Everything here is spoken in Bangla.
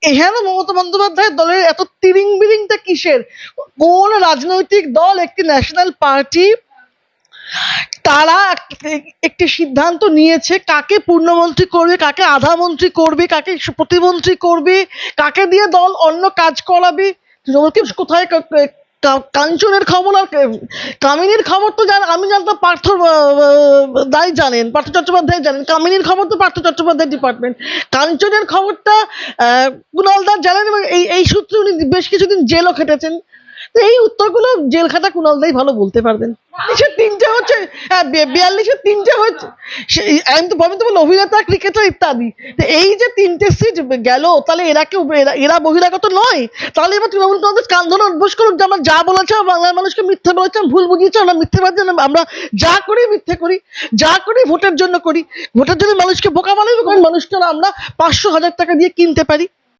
এখানে মমতা বন্দ্যোপাধ্যায়ের দলের এত তিরিং বিরিংটা কিসের? কোন রাজনৈতিক দল, একটি ন্যাশনাল পার্টি, তারা একটি সিদ্ধান্ত নিয়েছে কাকে পূর্ণমন্ত্রী করবে, কাকে আধা মন্ত্রী করবে, কাকে প্রতিমন্ত্রী করবে, কাকে দিয়ে দল অন্য কাজ করাবে। তৃণমূলকে কোথায় কাঞ্চনের খবর আর কামিনীর খবর তো আমি জানতাম পার্থ দাই জানেন, পার্থ চট্টোপাধ্যায় জানেন। কামিনীর খবর তো পার্থ চট্টোপাধ্যায় ডিপার্টমেন্ট। কাঞ্চনের খবরটা কুণালদা জানেন, এবং এই সূত্রে উনি বেশ কিছুদিন জেলও খেটেছেন। এই উত্তরগুলো জেল খাটা কুণালদাই ভালো বলতে পারবেন। 42 হচ্ছে, হ্যাঁ 42-এ 3টে হচ্ছে, আমি তো বলবো অভিনেতা, ক্রিকেটার ইত্যাদি। এই যে 3টে সিট গেল, তাহলে এরা বহিরাগত নয়? তাহলে এবার তৃণমূল কংগ্রেস কান ধরে অভ্যাস করুক যে আমরা যা বলেছে বাংলার মানুষকে মিথ্যে বলেছে, ভুল বুঝিয়েছে, আমরা মিথ্যেবাদী, আমরা যা করি মিথ্যে করি, যা করি ভোটের জন্য করি, ভোটের জন্য মানুষকে বোকা বানাই, কারণ মানুষকে আমরা 500-1000 টাকা দিয়ে কিনতে পারি।